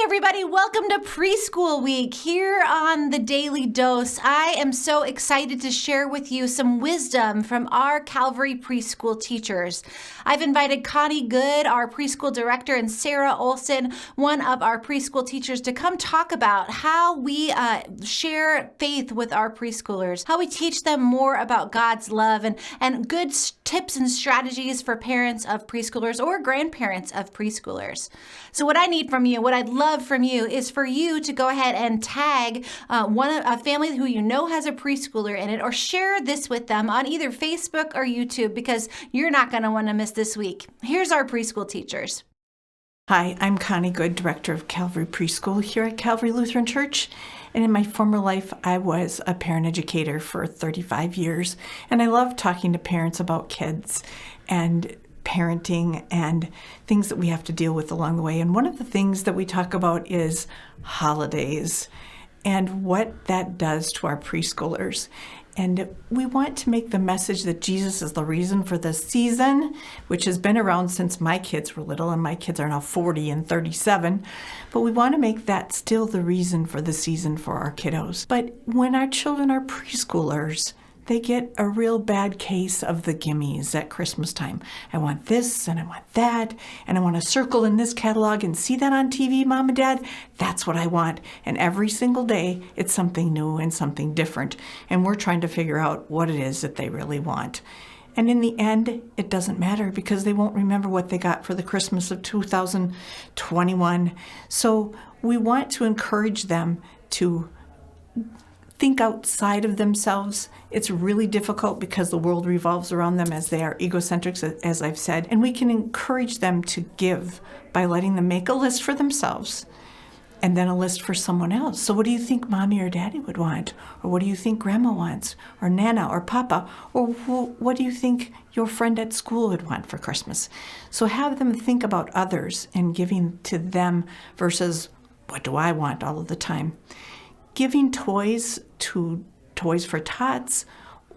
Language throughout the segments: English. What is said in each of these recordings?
everybody. Welcome to Preschool Week here on the Daily Dose. I am so excited to share with you some wisdom from our Calvary preschool teachers. I've invited Connie Good, our preschool director, and Sarah Olson, one of our preschool teachers, to come talk about how we share faith with our preschoolers, how we teach them more about God's love and good tips and strategies for parents of preschoolers or grandparents of preschoolers. So what I need from you, what I'd love from you, is for you to go ahead and tag a family who you know has a preschooler in it, or share this with them on either Facebook or YouTube, because you're not going to want to miss this week. Here's our preschool teachers. Hi, I'm Connie Good, Director of Calvary Preschool here at Calvary Lutheran Church. And in my former life, I was a parent educator for 35 years. And I love talking to parents about kids and parenting and things that we have to deal with along the way. And one of the things that we talk about is holidays and what that does to our preschoolers. And we want to make the message that Jesus is the reason for the season, which has been around since my kids were little, and my kids are now 40 and 37. But we want to make that still the reason for the season for our kiddos. But when our children are preschoolers, they get a real bad case of the gimmies at Christmas time. I want this and I want that, and I want to circle in this catalog and see that on TV, Mom and Dad. That's what I want. And every single day, it's something new and something different. And we're trying to figure out what it is that they really want. And in the end, it doesn't matter because they won't remember what they got for the Christmas of 2021. So we want to encourage them to think outside of themselves. It's really difficult because the world revolves around them, as they are egocentrics, as I've said. And we can encourage them to give by letting them make a list for themselves and then a list for someone else. So what do you think Mommy or Daddy would want? Or what do you think Grandma wants? Or Nana or Papa? Or what do you think your friend at school would want for Christmas? So have them think about others and giving to them versus what do I want all of the time. Giving toys to Toys for Tots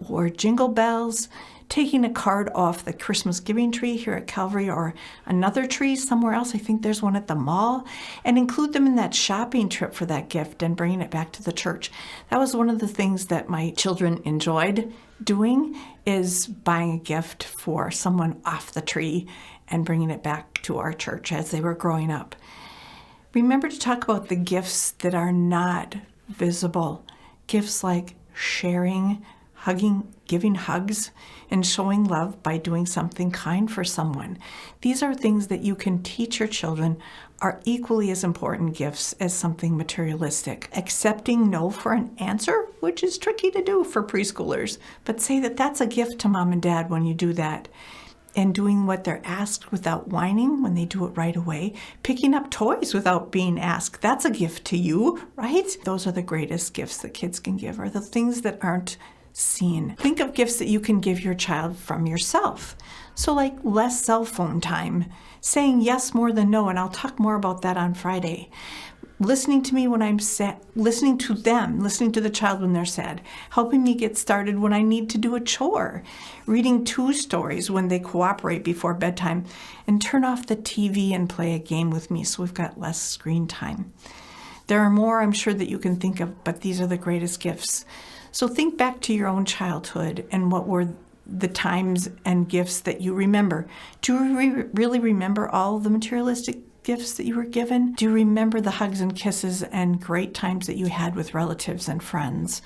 or Jingle Bells, taking a card off the Christmas giving tree here at Calvary or another tree somewhere else. I think there's one at the mall, and include them in that shopping trip for that gift and bringing it back to the church. That was one of the things that my children enjoyed doing, is buying a gift for someone off the tree and bringing it back to our church as they were growing up. Remember to talk about the gifts that are not visible. Gifts like sharing, hugging, giving hugs, and showing love by doing something kind for someone. These are things that you can teach your children are equally as important gifts as something materialistic. Accepting no for an answer, which is tricky to do for preschoolers, but say that that's a gift to Mom and Dad when you do that. And doing what they're asked without whining when they do it right away. Picking up toys without being asked. That's a gift to you, right? Those are the greatest gifts that kids can give, are the things that aren't seen. Think of gifts that you can give your child from yourself. So like less cell phone time, saying yes more than no, and I'll talk more about that on Friday. Listening to me when I'm sad, listening to them, listening to the child when they're sad, helping me get started when I need to do a chore, reading 2 stories when they cooperate before bedtime, and turn off the TV and play a game with me so we've got less screen time. There are more I'm sure that you can think of, but these are the greatest gifts. So think back to your own childhood and what were the times and gifts that you remember. Do you really remember all the materialistic gifts that you were given? Do you remember the hugs and kisses and great times that you had with relatives and friends?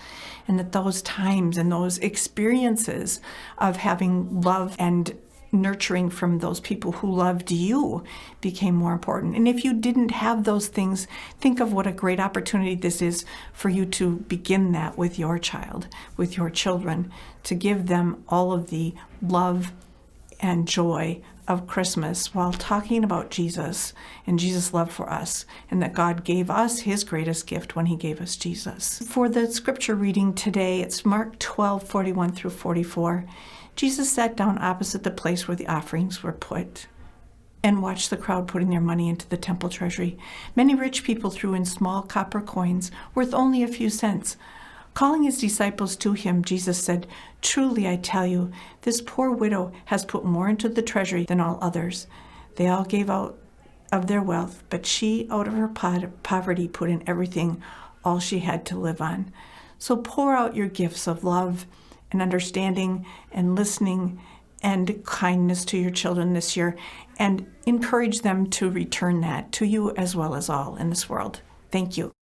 And that those times and those experiences of having love and nurturing from those people who loved you became more important. And if you didn't have those things, think of what a great opportunity this is for you to begin that with your child, with your children, to give them all of the love and joy of Christmas while talking about Jesus and Jesus' love for us, and that God gave us his greatest gift when he gave us Jesus. For the scripture reading today, it's Mark 12:41 through 44. Jesus sat down opposite the place where the offerings were put and watched the crowd putting their money into the temple treasury. Many rich people threw in small copper coins worth only a few cents. Calling his disciples to him, Jesus said, "Truly I tell you, this poor widow has put more into the treasury than all others. They all gave out of their wealth, but she, out of her poverty, put in everything, all she had to live on. So pour out your gifts of love and understanding and listening and kindness to your children this year, and encourage them to return that to you as well as all in this world. Thank you.